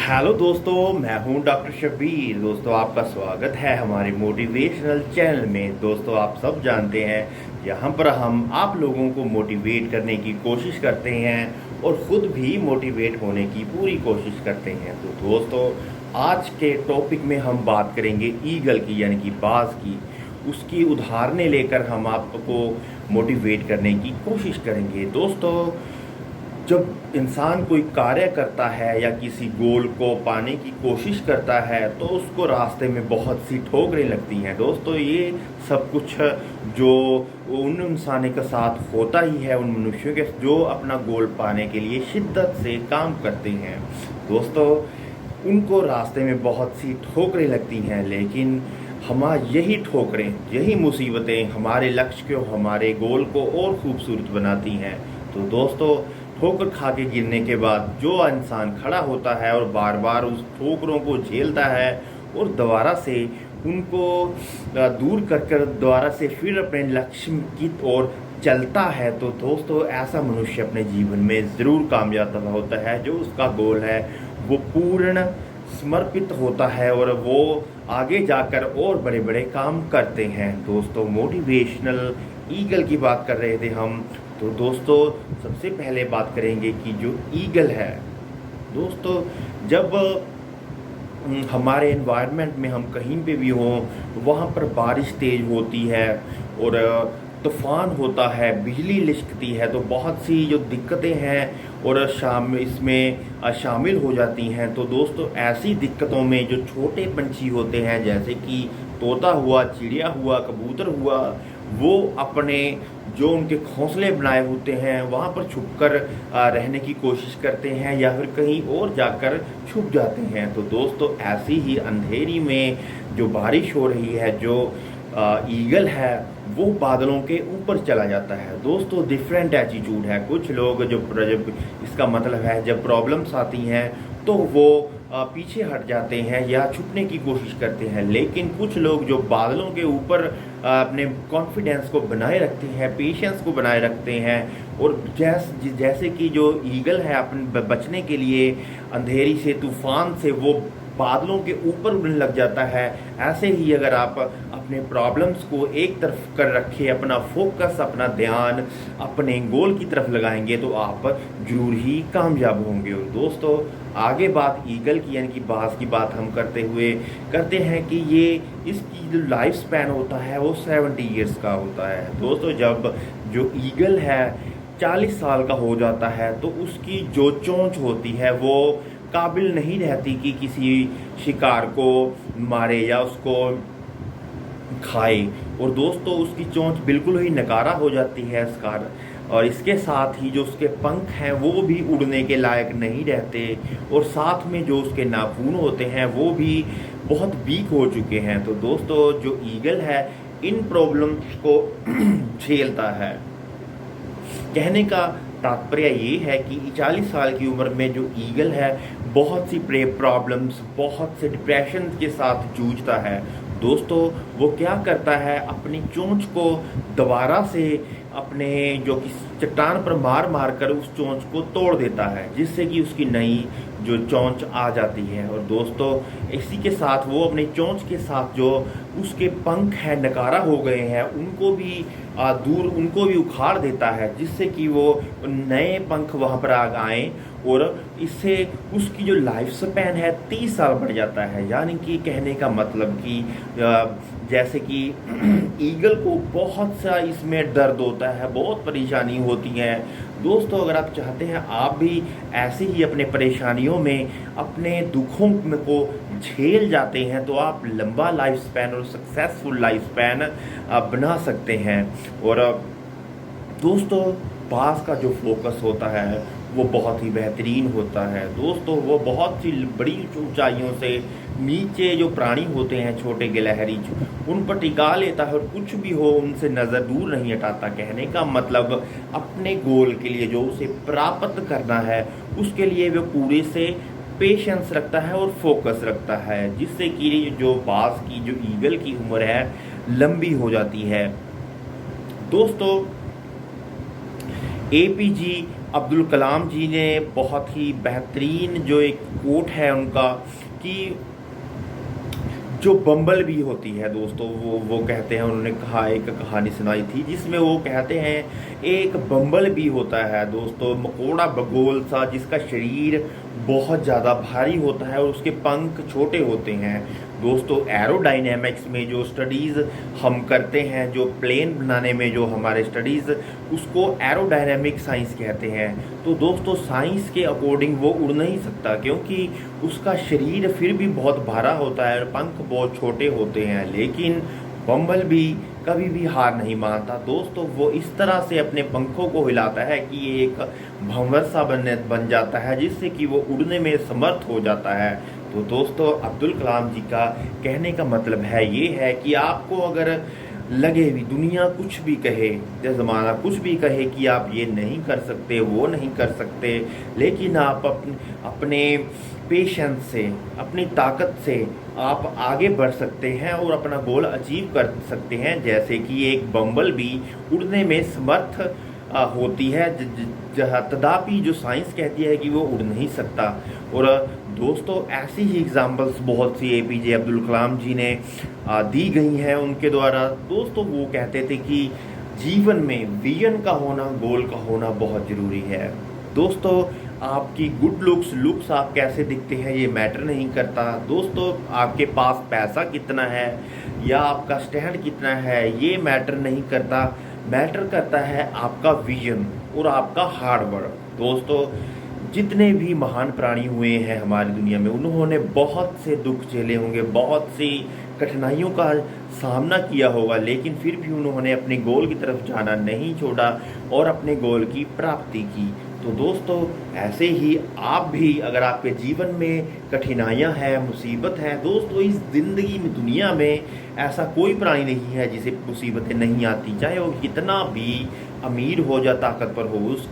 Hello दोस्तों, मैं हूं डॉक्टर शबीर। दोस्तों, आपका स्वागत है हमारे मोटिवेशनल चैनल में। दोस्तों, आप सब जानते हैं यहाँ पर हम आप लोगों को मोटिवेट करने की कोशिश करते हैं और ख़ुद भी मोटिवेट होने की पूरी कोशिश करते हैं। तो दोस्तों, आज के टॉपिक में हम बात करेंगे ईगल की, यानी कि बाज की। उसकी उदाहरणें लेकर हम आपको मोटिवेट करने की कोशिश करेंगे। दोस्तों, जब इंसान कोई कार्य करता है या किसी गोल को पाने की कोशिश करता है तो उसको रास्ते में बहुत सी ठोकरें लगती हैं। दोस्तों, ये सब कुछ जो उन इंसानों के साथ होता ही है, उन मनुष्यों के जो अपना गोल पाने के लिए शिद्दत से काम करते हैं। दोस्तों, उनको रास्ते में बहुत सी ठोकरें लगती हैं, लेकिन यही ठोकरें, यही मुसीबतें हमारे लक्ष्य को, हमारे गोल को और खूबसूरत बनाती हैं। तो दोस्तों, ठोकर खा के गिरने के बाद जो इंसान खड़ा होता है और बार बार उस ठोकरों को झेलता है और दोबारा से उनको दूर कर दोबारा से फिर अपने लक्ष्य की ओर चलता है, तो दोस्तों ऐसा मनुष्य अपने जीवन में ज़रूर कामयाब होता है। जो उसका गोल है वो पूर्ण समर्पित होता है और वो आगे जाकर और बड़े बड़े काम करते हैं। दोस्तों, मोटिवेशनल ईगल की बात कर रहे थे हम। तो दोस्तों, सबसे पहले बात करेंगे कि जो ईगल है, दोस्तों, जब हमारे एनवायरनमेंट में हम कहीं पे भी हों, वहाँ पर बारिश तेज़ होती है और तूफ़ान होता है, बिजली लिशकती है, तो बहुत सी जो दिक्कतें हैं और इसमें शामिल हो जाती हैं। तो दोस्तों, ऐसी दिक्कतों में जो छोटे पंछी होते हैं, जैसे कि तोता हुआ, चिड़िया हुआ, कबूतर हुआ, वो अपने जो उनके घोंसले बनाए होते हैं वहाँ पर छुपकर रहने की कोशिश करते हैं या फिर कहीं और जाकर छुप जाते हैं। तो दोस्तों, ऐसी ही अंधेरी में जो बारिश हो रही है, जो ईगल है वो बादलों के ऊपर चला जाता है। दोस्तों, डिफरेंट एटीट्यूड है। कुछ लोग जब इसका मतलब है जब प्रॉब्लम्स आती हैं तो वो पीछे हट जाते हैं या छुपने की कोशिश करते हैं, लेकिन कुछ लोग जो बादलों के ऊपर अपने कॉन्फिडेंस को बनाए रखते हैं, पेशेंस को बनाए रखते हैं और जैसे कि जो ईगल है अपने बचने के लिए अंधेरी से, तूफान से, वो बादलों के ऊपर उड़ने लग जाता है। ऐसे ही अगर आप अपने प्रॉब्लम्स को एक तरफ कर रखे, अपना फोकस, अपना ध्यान अपने गोल की तरफ लगाएंगे तो आप जरूर ही कामयाब होंगे। और दोस्तों, आगे बात ईगल की, यानी कि बाज की बात हम करते हैं कि इसकी जो लाइफ स्पैन होता है वो 70 ईयर्स का होता है। दोस्तों, जब जो ईगल है 40 साल का हो जाता है तो उसकी जो चोंच होती है वो काबिल नहीं रहती कि किसी शिकार को मारे या उसको खाए। और दोस्तों, उसकी चोंच बिल्कुल ही नकारा हो जाती है शिकार, और इसके साथ ही जो उसके पंख हैं वो भी उड़ने के लायक नहीं रहते और साथ में जो उसके नाखून होते हैं वो भी बहुत वीक हो चुके हैं। तो दोस्तों, जो ईगल है इन प्रॉब्लम्स को झेलता है। कहने का तात्पर्य ये है कि 40 साल की उम्र में जो ईगल है बहुत सी प्रॉब्लम्स, बहुत से डिप्रेशन के साथ जूझता है। दोस्तों, वो क्या करता है, अपनी चोंच को दोबारा से अपने जो कि चट्टान पर मार कर उस चोंच को तोड़ देता है, जिससे कि उसकी नई जो चोंच आ जाती है। और दोस्तों, इसी के साथ वो अपनी चोंच के साथ जो उसके पंख हैं नकारा हो गए हैं उनको भी उखाड़ देता है, जिससे कि वो नए पंख वहाँ पर आ आएँ और इससे उसकी जो लाइफ स्पैन है 30 साल बढ़ जाता है। यानी कि कहने का मतलब कि जैसे कि ईगल को बहुत सा इसमें दर्द होता है, बहुत परेशानी होती है। दोस्तों, अगर आप चाहते हैं आप भी ऐसे ही अपने परेशानियों में, अपने दुखों को झेल जाते हैं, तो आप लंबा लाइफ स्पैन और सक्सेसफुल लाइफ स्पैन बना सकते हैं। और दोस्तों, पास का जो फोकस होता है वो बहुत ही बेहतरीन होता है। दोस्तों, वो बहुत सी बड़ी ऊंचाइयों से नीचे जो प्राणी होते हैं, छोटे गिलहरी, उन पर टिका लेता है और कुछ भी हो उनसे नज़र दूर नहीं हटाता। कहने का मतलब अपने गोल के लिए जो उसे प्राप्त करना है उसके लिए वो पूरे से पेशेंस रखता है और फोकस रखता है, जिससे कि जो बाज की, जो ईगल की उम्र है लंबी हो जाती है। दोस्तों, APJ अब्दुल कलाम जी ने बहुत ही बेहतरीन जो एक कोट है उनका कि जो बम्बल बी होती है दोस्तों, वो कहते हैं, उन्होंने कहा, एक कहानी सुनाई थी जिसमें वो कहते हैं एक बम्बल बी होता है दोस्तों, मकोड़ा बगोल सा, जिसका शरीर बहुत ज़्यादा भारी होता है और उसके पंख छोटे होते हैं दोस्तों। एरोडायनेमिक्स में जो स्टडीज़ हम करते हैं, जो प्लेन बनाने में जो हमारे स्टडीज़, उसको एरोडायनेमिक साइंस कहते हैं। तो दोस्तों साइंस के अकॉर्डिंग वो उड़ नहीं सकता, क्योंकि उसका शरीर फिर भी बहुत भारा होता है और पंख बहुत छोटे होते हैं। लेकिन बम्बल भी कभी भी हार नहीं मानता दोस्तों, वो इस तरह से अपने पंखों को हिलाता है कि ये एक भंवर सा बन जाता है, जिससे कि वो उड़ने में समर्थ हो जाता है। तो दोस्तों अब्दुल कलाम जी का कहने का मतलब है ये है कि आपको अगर लगे भी दुनिया कुछ भी कहे, या ज़माना कुछ भी कहे कि आप ये नहीं कर सकते, वो नहीं कर सकते, लेकिन आप अपने पेशेंस से, अपनी ताकत से आप आगे बढ़ सकते हैं और अपना गोल अचीव कर सकते हैं। जैसे कि एक बम्बल भी उड़ने में समर्थ होती है, तदापि जो साइंस कहती है कि वो उड़ नहीं सकता। और दोस्तों ऐसी ही एग्जाम्पल्स बहुत सी एपीजे अब्दुल कलाम जी ने दी गई हैं उनके द्वारा दोस्तों। वो कहते थे कि जीवन में विजन का होना, गोल का होना बहुत ज़रूरी है दोस्तों। आपकी गुड लुक्स आप कैसे दिखते हैं ये मैटर नहीं करता दोस्तों, आपके पास पैसा कितना है या आपका स्टैंड कितना है ये मैटर नहीं करता। मैटर करता है आपका विजन और आपका हार्ड वर्क दोस्तों। जितने भी महान प्राणी हुए हैं हमारी दुनिया में, उन्होंने बहुत से दुख झेले होंगे, बहुत सी कठिनाइयों का सामना किया होगा, लेकिन फिर भी उन्होंने अपने गोल की तरफ जाना नहीं छोड़ा और अपने गोल की प्राप्ति की। तो दोस्तों ऐसे ही आप भी, अगर आपके जीवन में कठिनाइयां हैं, मुसीबत है दोस्तों, इस ज़िंदगी में, दुनिया में ऐसा कोई प्राणी नहीं है जिसे मुसीबतें नहीं आती, चाहे वो कितना भी अमीर हो या ताकतवर हो। उस